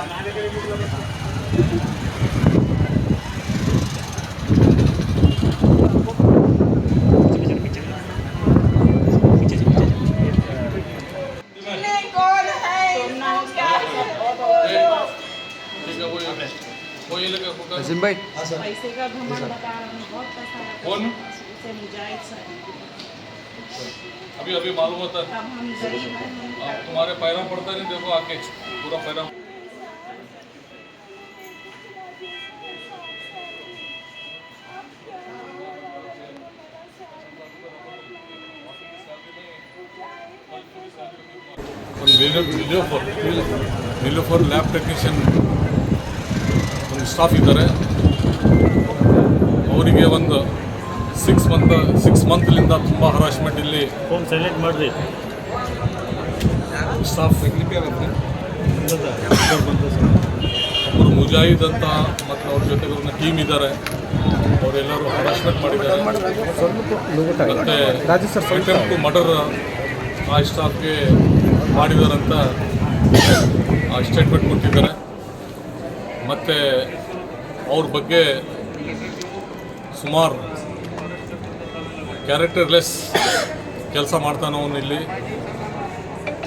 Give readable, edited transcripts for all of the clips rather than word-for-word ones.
अजीम भाई पैसे का घमंड बता रहे हैं, बहुत पैसा कौन से मुजाहिद सर। अभी अभी मालूम होता है। अब हम गरीब हैं, आप तुम्हारे पैरों पड़ता नहीं, देखो आके पूरा पैरों। ನಿಲೋಫರ್ ಲ್ಯಾಬ್ ಟೆಕ್ನಿಷಿಯನ್ ಒಂದು ಸ್ಟಾಫ್ ಇದ್ದಾರೆ. ಅವರಿಗೆ ಒಂದು 6 ಮಂತ್ಲಿಂದ ತುಂಬ ಹರಾಸ್ಮೆಂಟ್ ಇಲ್ಲಿ ಫೋನ್ ಸೈಲೆಂಟ್ ಮಾಡಿರಿ. ಸ್ಟಾಫ್ ಒಬ್ಬರು ಮುಜಾಹಿದ್ ಅಂತ ಮತ್ತು ಅವ್ರ ಜೊತೆಗೆ ಒಂದು ಟೀಮ್ ಇದ್ದಾರೆ. ಅವರೆಲ್ಲರೂ ಹರಾಸ್ಮೆಂಟ್ ಮಾಡಿದ್ದಾರೆ ಮತ್ತು ಅಟೆಂಪ್ಟ್ ಟು ಮರ್ಡರ್ ಆ ಸ್ಟಾಫ್ಗೆ ಮಾಡಿದಾರಂತ ಸ್ಟೇಟ್ಮೆಂಟ್ ಕೊಟ್ಟಿದ್ದಾರೆ. ಮತ್ತು ಅವ್ರ ಬಗ್ಗೆ ಸುಮಾರು ಕ್ಯಾರೆಕ್ಟರ್ಲೆಸ್ ಕೆಲಸ ಮಾಡ್ತಾನೆ ಅವನು ಇಲ್ಲಿ.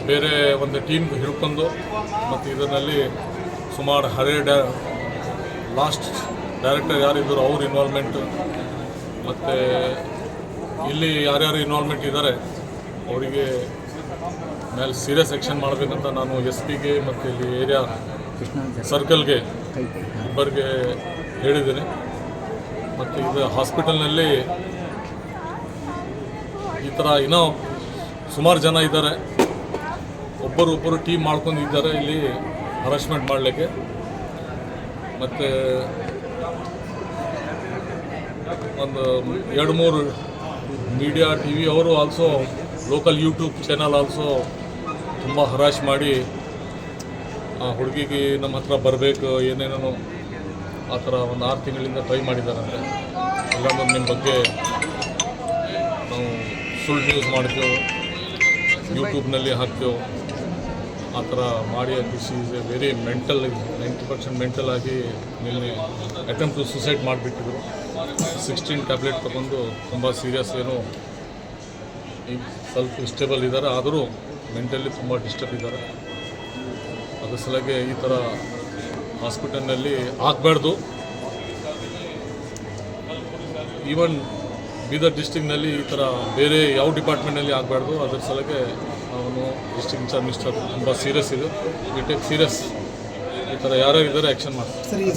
ಬೇರೆ ಒಂದು ಟೀಮ್ ಹಿಡ್ಕೊಂಡು ಮತ್ತು ಇದರಲ್ಲಿ ಸುಮಾರು ಲಾಸ್ಟ್ ಡೈರೆಕ್ಟರ್ ಯಾರಿದ್ದರು ಅವ್ರ ಇನ್ವಾಲ್ವ್ಮೆಂಟು ಮತ್ತು ಇಲ್ಲಿ ಯಾರ್ಯಾರು ಇನ್ವಾಲ್ವ್ಮೆಂಟ್ ಇದ್ದಾರೆ ಅವರಿಗೆ ಮೇಲೆ ಸೀರಿಯಸ್ ಆ್ಯಕ್ಷನ್ ಮಾಡಬೇಕಂತ ನಾನು SP ಗೆ ಮತ್ತು ಇಲ್ಲಿ ಏರಿಯಾ ಸರ್ಕಲ್ಗೆ ಇಬ್ಬರಿಗೆ ಹೇಳಿದ್ದೀನಿ. ಮತ್ತು ಇದು ಹಾಸ್ಪಿಟಲ್ನಲ್ಲಿ ಈ ಥರ ಇನ್ನೂ ಸುಮಾರು ಜನ ಇದ್ದಾರೆ. ಒಬ್ಬರು ಟೀಮ್ ಮಾಡ್ಕೊಂಡಿದ್ದಾರೆ ಇಲ್ಲಿ ಹರಾಸ್ಮೆಂಟ್ ಮಾಡಲಿಕ್ಕೆ. ಮತ್ತು ಒಂದು 2-3 ಮೀಡಿಯಾ TV ಅವರು also local YouTube channel also ತುಂಬ ಹರಾಶ್ ಮಾಡಿ ಆ ಹುಡುಗಿಗೆ ನಮ್ಮ ಹತ್ರ ಬರಬೇಕು ಏನೇನೋ ಆ ಥರ ಒಂದು 6 ತಿಂಗಳಿಂದ ಟ್ರೈ ಮಾಡಿದ್ದಾರಂತೆ. ಎಲ್ಲರೂ ನಿಮ್ಮ ಬಗ್ಗೆ ನಾವು ಸುಳ್ಳು ನ್ಯೂಸ್ ಮಾಡ್ತೇವೆ, ಯೂಟ್ಯೂಬ್ನಲ್ಲಿ ಹಾಕ್ತೇವೆ, ಆ ಥರ ಮಾಡಿ this is A very 90% mental ಆಗಿ ನಿನ್ನೆ ಅಟೆಂಪ್ಟ್ ಟು ಸುಸೈಡ್ ಮಾಡಿಬಿಟ್ಟಿದ್ರು. 16 ಟ್ಯಾಬ್ಲೆಟ್ ತೊಗೊಂಡು ತುಂಬ ಸೀರಿಯಸ್ ಏನೋ ಈಗ ಸ್ವಲ್ಪ ಸ್ಟೇಬಲ್ ಇದ್ದಾರೆ, ಆದರೂ ಮೆಂಟಲಿ ತುಂಬ ಡಿಸ್ಟರ್ಬ್ ಇದ್ದಾರೆ. ಅದ್ರ ಸಲುವಾಗಿ ಈ ಥರ ಹಾಸ್ಪಿಟಲ್ನಲ್ಲಿ ಆಗಬಾರ್ದು. ಈವನ್ ಬೀದರ್ ಡಿಸ್ಟಿಕ್ನಲ್ಲಿ ಈ ಥರ ಬೇರೆ ಯಾವ ಡಿಪಾರ್ಟ್ಮೆಂಟ್ನಲ್ಲಿ ಆಗಬಾರ್ದು. ಅದ್ರ ಸಲುವಾಗಿ ಅವನು ಡಿಸ್ಟ್ರಿಕ್ಟ್ ಇನ್ಚಾರ್ಜ್ ಮಿನಿಸ್ಟರ್ ತುಂಬ ಸೀರಿಯಸ್ ಇದು. We take serious. ಈ ಥರ ಯಾರ್ಯಾರು ಇದ್ದಾರೆ ಆ್ಯಕ್ಷನ್ ಮಾಡ್ತಾರೆ.